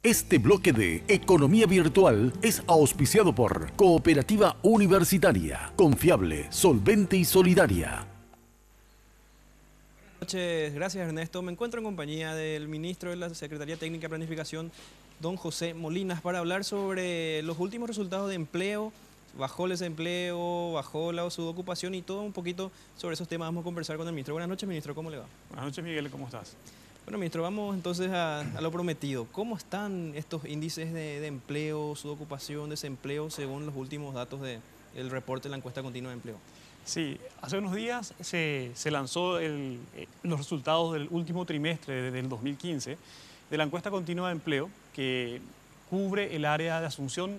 Este bloque de Economía Virtual es auspiciado por Cooperativa Universitaria, confiable, solvente y solidaria. Buenas noches, gracias Ernesto. Me encuentro en compañía del ministro de la Secretaría Técnica de Planificación, don José Molinas, para hablar sobre los últimos resultados de empleo. Bajó el desempleo, bajó la subocupación y todo un poquito sobre esos temas vamos a conversar con el ministro. Buenas noches, ministro, ¿cómo le va? Buenas noches, Miguel, ¿cómo estás? Bueno, ministro, vamos entonces a lo prometido. ¿Cómo están estos índices de empleo, subocupación, desempleo, según los últimos datos del reporte de la encuesta continua de empleo? Sí, hace unos días se lanzó los resultados del último trimestre del 2015 de la encuesta continua de empleo que cubre el área de Asunción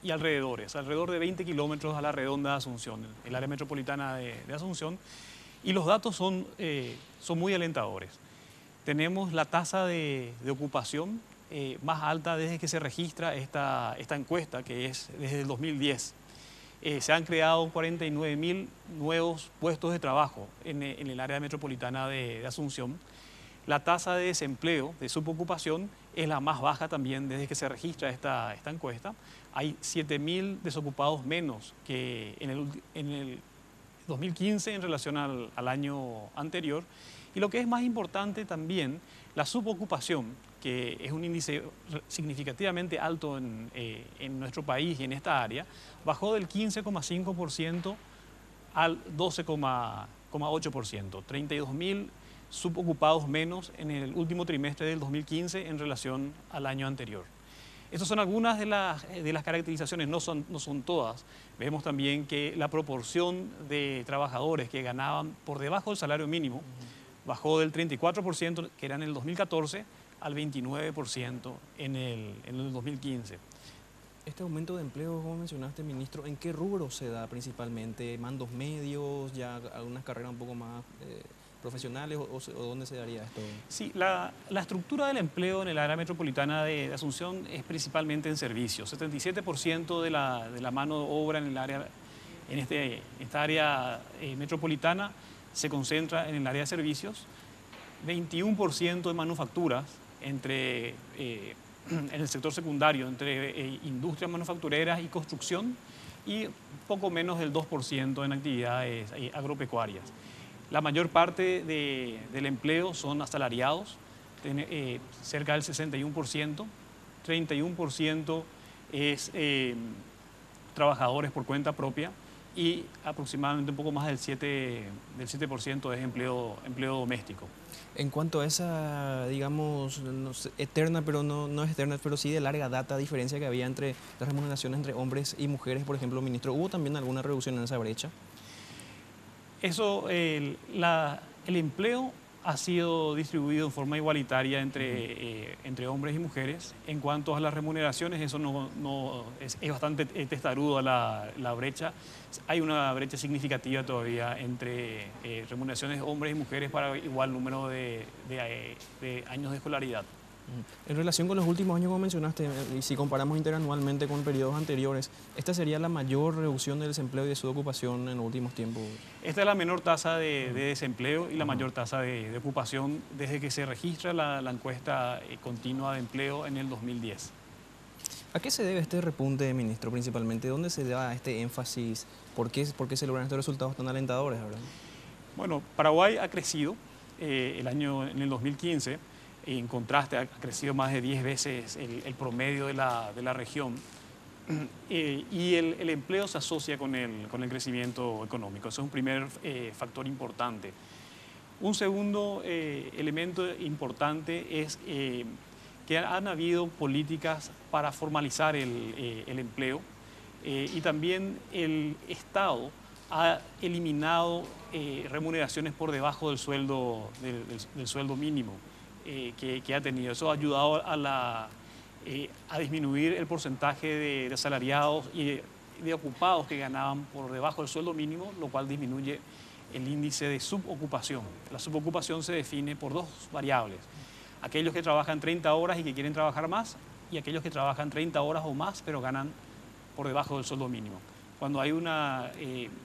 y alrededores, alrededor de 20 kilómetros a la redonda de Asunción, el área metropolitana de Asunción, y los datos son muy alentadores. Tenemos la tasa de ocupación más alta desde que se registra esta encuesta, que es desde el 2010. Se han creado 49.000 nuevos puestos de trabajo en el área metropolitana de Asunción. La tasa de desempleo, de subocupación, es la más baja también desde que se registra esta encuesta. Hay 7.000 desocupados menos que en el 2015 en relación al año anterior. Y lo que es más importante también, la subocupación, que es un índice significativamente alto en nuestro país y en esta área, bajó del 15,5% al 12,8%, 32.000 subocupados menos en el último trimestre del 2015 en relación al año anterior. Estas son algunas de las caracterizaciones, no son todas. Vemos también que la proporción de trabajadores que ganaban por debajo del salario mínimo bajó del 34%, que era en el 2014, al 29% en el 2015. Este aumento de empleo, como mencionaste, ministro, ¿en qué rubro se da principalmente? ¿Mandos medios, ya algunas carreras un poco más profesionales o dónde se daría esto? Sí, la estructura del empleo en el área metropolitana de Asunción es principalmente en servicios. 77% de la mano de obra en esta área metropolitana se concentra en el área de servicios, 21% de manufacturas en el sector secundario, entre industrias manufactureras y construcción, y poco menos del 2% en actividades agropecuarias. La mayor parte del empleo son asalariados, cerca del 61%, 31% es trabajadores por cuenta propia, y aproximadamente un poco más del 7% es empleo doméstico. En cuanto a esa, digamos, no sé, eterna, pero no es eterna, pero sí de larga data, diferencia que había entre las remuneraciones entre hombres y mujeres, por ejemplo, ministro, ¿hubo también alguna reducción en esa brecha? El empleo ha sido distribuido en forma igualitaria entre hombres y mujeres. En cuanto a las remuneraciones, eso es bastante testarudo la brecha. Hay una brecha significativa todavía entre remuneraciones de hombres y mujeres para igual número de años de escolaridad. En relación con los últimos años, como mencionaste, y si comparamos interanualmente con periodos anteriores, ¿esta sería la mayor reducción del desempleo y de subocupación en los últimos tiempos? Esta es la menor tasa de desempleo y la mayor tasa de ocupación desde que se registra la encuesta continua de empleo en el 2010. ¿A qué se debe este repunte, ministro, principalmente? ¿Dónde se da este énfasis? ¿Por qué se logran estos resultados tan alentadores, verdad? Bueno, Paraguay ha crecido en el 2015. En contraste, ha crecido más de 10 veces el promedio de la región. Y el empleo se asocia con el crecimiento económico. Eso es un primer factor importante. Un segundo elemento importante es que han habido políticas para formalizar el empleo y también el Estado ha eliminado remuneraciones por debajo del sueldo mínimo que ha tenido. Eso ha ayudado a disminuir el porcentaje de asalariados y de ocupados que ganaban por debajo del sueldo mínimo, lo cual disminuye el índice de subocupación. La subocupación se define por dos variables: aquellos que trabajan 30 horas y que quieren trabajar más, y aquellos que trabajan 30 horas o más pero ganan por debajo del sueldo mínimo. Cuando hay una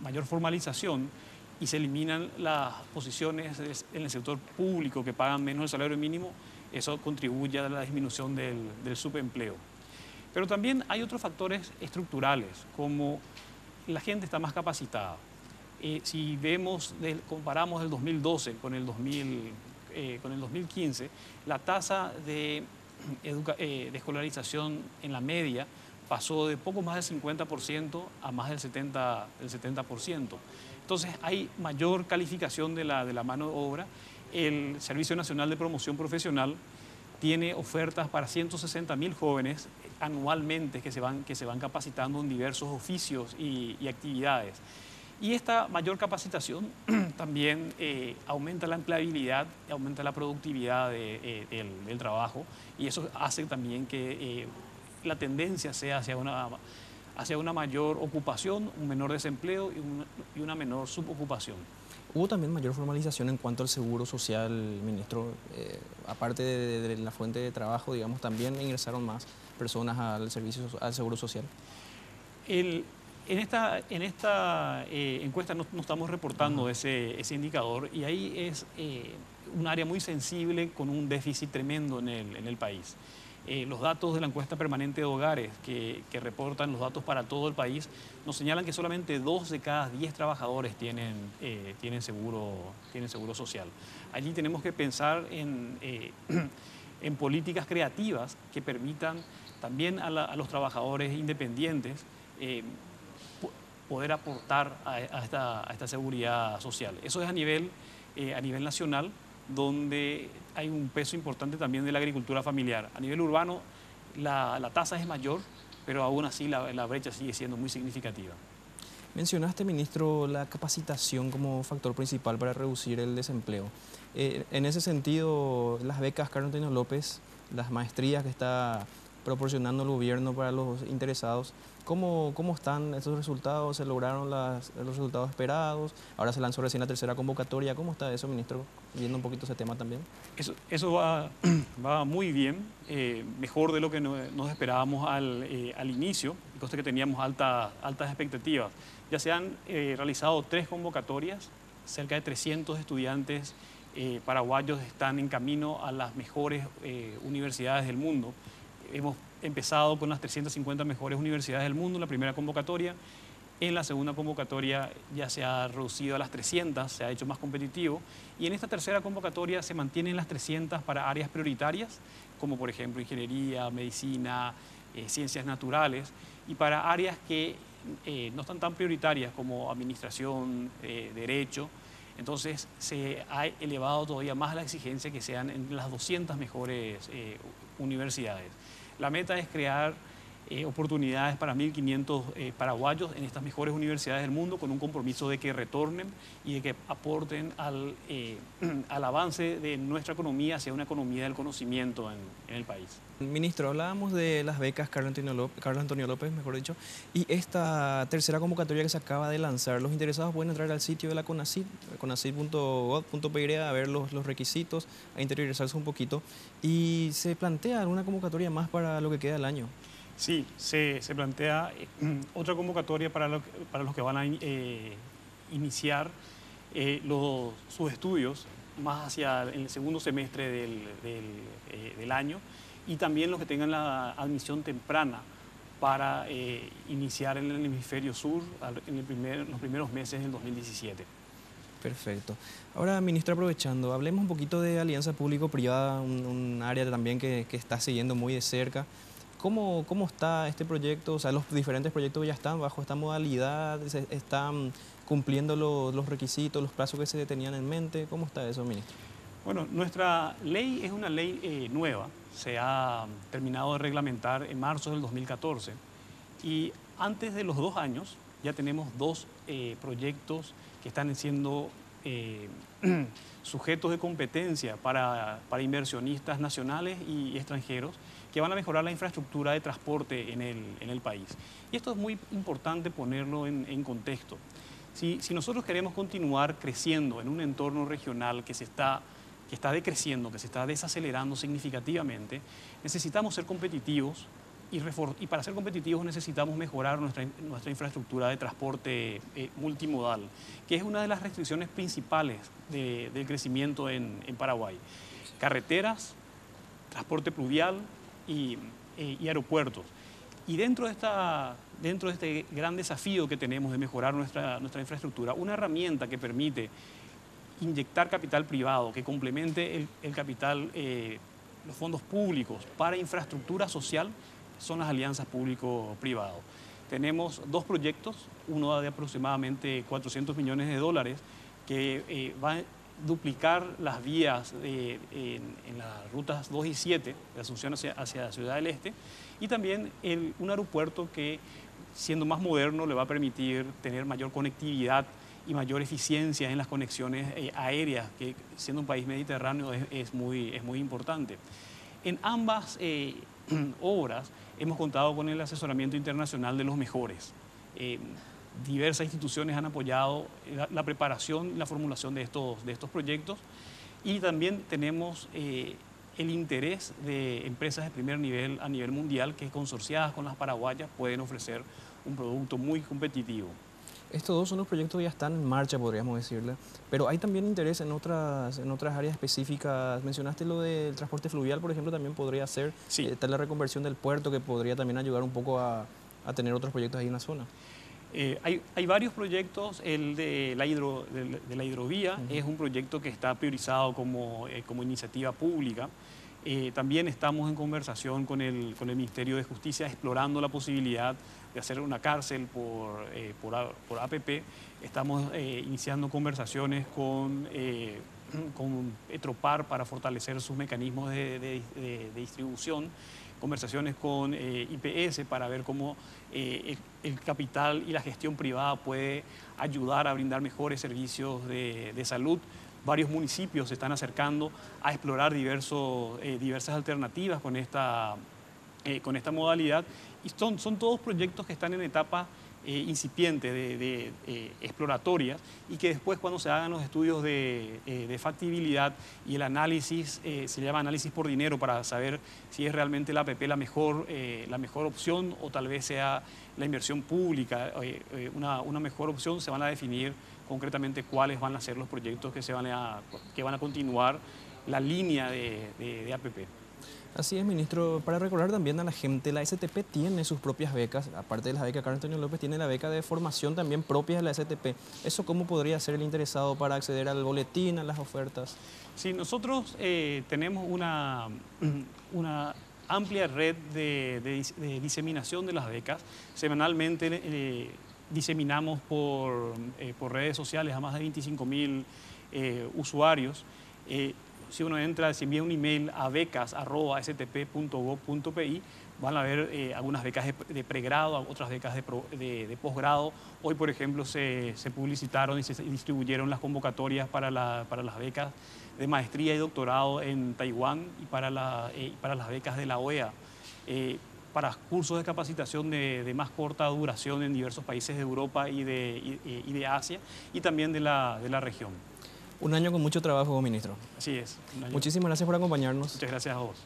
mayor formalización y se eliminan las posiciones en el sector público que pagan menos el salario mínimo, Eso contribuye a la disminución del subempleo. Pero también hay otros factores estructurales, como la gente está más capacitada. Si comparamos el 2012 con el 2015, la tasa de escolarización en la media pasó de poco más del 50% a más del 70%. Entonces hay mayor calificación de la mano de obra. El Servicio Nacional de Promoción Profesional tiene ofertas para 160.000 jóvenes anualmente que se van capacitando en diversos oficios y actividades. Y esta mayor capacitación también aumenta la empleabilidad, aumenta la productividad del trabajo, y eso hace también que la tendencia sea hacia una mayor ocupación, un menor desempleo y una menor subocupación. ¿Hubo también mayor formalización en cuanto al seguro social, ministro? Aparte de la fuente de trabajo, digamos, ¿también ingresaron más personas al seguro social? En esta encuesta no estamos reportando ese indicador, y ahí es un área muy sensible con un déficit tremendo en el país. Los datos de la encuesta permanente de hogares que reportan los datos para todo el país nos señalan que solamente 2 de cada 10 trabajadores tienen seguro social. Allí tenemos que pensar en políticas creativas que permitan también a los trabajadores independientes poder aportar a esta seguridad social. Eso es a nivel nacional, donde hay un peso importante también de la agricultura familiar. A nivel urbano la tasa es mayor, pero aún así la brecha sigue siendo muy significativa. Mencionaste, ministro, la capacitación como factor principal para reducir el desempleo. En ese sentido, las becas Carlos Antonio López, las maestrías que está proporcionando el gobierno para los interesados, ¿cómo están esos resultados? ¿Se lograron los resultados esperados? Ahora se lanzó recién la tercera convocatoria. ¿Cómo está eso, ministro? Viendo un poquito ese tema también. Eso va muy bien, mejor de lo que nos esperábamos al inicio, cosa que teníamos altas expectativas. Ya se han realizado 3 convocatorias, cerca de 300 estudiantes paraguayos están en camino a las mejores universidades del mundo. Hemos empezado con las 350 mejores universidades del mundo en la primera convocatoria. En la segunda convocatoria ya se ha reducido a las 300, se ha hecho más competitivo. Y en esta tercera convocatoria se mantienen las 300 para áreas prioritarias, como por ejemplo ingeniería, medicina, ciencias naturales, y para áreas que no están tan prioritarias como administración, derecho. Entonces se ha elevado todavía más la exigencia que sean en las 200 mejores universidades. La meta es crear oportunidades para 1.500 paraguayos en estas mejores universidades del mundo, con un compromiso de que retornen y de que aporten al avance de nuestra economía hacia una economía del conocimiento en el país. Ministro, hablábamos de las becas Carlos Antonio López, mejor dicho, y esta tercera convocatoria que se acaba de lanzar. Los interesados pueden entrar al sitio de la CONACYT, conacyd.gov.py, a ver los requisitos, a interiorizarse un poquito, y se plantea alguna convocatoria más para lo que queda del año. Sí, se plantea otra convocatoria para los que van a iniciar sus estudios más hacia el segundo semestre del año, y también los que tengan la admisión temprana para iniciar en el hemisferio sur en los primeros meses del 2017. Perfecto. Ahora, ministro, aprovechando, hablemos un poquito de alianza público-privada, un área también que está siguiendo muy de cerca. ¿Cómo está este proyecto? O sea, los diferentes proyectos ya están bajo esta modalidad, están cumpliendo los requisitos, los plazos que se tenían en mente. ¿Cómo está eso, ministro? Bueno, nuestra ley es una ley nueva, se ha terminado de reglamentar en marzo del 2014, y antes de los 2 años ya tenemos 2 proyectos que están siendo sujetos de competencia para inversionistas nacionales y extranjeros, que van a mejorar la infraestructura de transporte en el país. Y esto es muy importante ponerlo en contexto. Si nosotros queremos continuar creciendo en un entorno regional que está decreciendo, que se está desacelerando significativamente, necesitamos ser competitivos, y para ser competitivos necesitamos mejorar nuestra infraestructura de transporte multimodal, que es una de las restricciones principales del crecimiento en Paraguay. Carreteras, transporte pluvial y aeropuertos. Y dentro de este gran desafío que tenemos de mejorar nuestra infraestructura, una herramienta que permite inyectar capital privado, que complemente el capital, los fondos públicos para infraestructura social, son las alianzas público-privado. Tenemos dos proyectos, uno de aproximadamente 400 millones de dólares, que va a duplicar las vías en las rutas 2 y 7 de Asunción hacia Ciudad del Este, y también un aeropuerto que, siendo más moderno, le va a permitir tener mayor conectividad y mayor eficiencia en las conexiones aéreas, que siendo un país mediterráneo es muy importante. En ambas obras hemos contado con el asesoramiento internacional de los mejores. Diversas instituciones han apoyado la preparación y la formulación de estos proyectos, y también tenemos el interés de empresas de primer nivel a nivel mundial que, consorciadas con las paraguayas, pueden ofrecer un producto muy competitivo. Estos dos son los proyectos que ya están en marcha, podríamos decirle, pero hay también interés en otras áreas específicas. Mencionaste lo del transporte fluvial, por ejemplo, también podría ser, Sí. tal la reconversión del puerto, que podría también ayudar un poco a tener otros proyectos ahí en la zona. Hay varios proyectos. El de la hidrovía es un proyecto que está priorizado como iniciativa pública. También estamos en conversación con el Ministerio de Justicia, explorando la posibilidad de hacer una cárcel por APP. Estamos iniciando conversaciones con Etropar para fortalecer sus mecanismos de distribución, conversaciones con IPS para ver cómo el capital y la gestión privada puede ayudar a brindar mejores servicios de salud. Varios municipios se están acercando a explorar diversas alternativas con esta modalidad, y son todos proyectos que están en etapa incipiente de exploratorias, y que después, cuando se hagan los estudios de factibilidad y el análisis, se llama análisis por dinero, para saber si es realmente la APP la mejor opción, o tal vez sea la inversión pública una mejor opción. Se van a definir concretamente cuáles van a ser los proyectos que van a continuar la línea de APP. Así es, ministro. Para recordar también a la gente, la STP tiene sus propias becas, aparte de la beca Carlos Antonio López, tiene la beca de formación también propia de la STP. ¿Eso cómo podría ser el interesado para acceder al boletín, a las ofertas? Sí, nosotros tenemos una amplia red de diseminación de las becas. Semanalmente diseminamos por redes sociales a más de 25.000 usuarios. Si uno entra, si envía un email a becas@stp.gov.pi, van a ver algunas becas de pregrado, otras becas de posgrado. Hoy, por ejemplo, se publicitaron y se distribuyeron las convocatorias para las becas de maestría y doctorado en Taiwán, y para las becas de la OEA, para cursos de capacitación de más corta duración en diversos países de Europa y de Asia, y también de la región. Un año con mucho trabajo, ministro. Así es. Muchísimas gracias por acompañarnos. Muchas gracias a vos.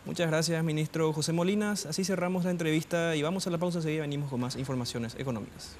Muchas gracias, ministro José Molinas. Así cerramos la entrevista y vamos a la pausa. Enseguida venimos con más informaciones económicas.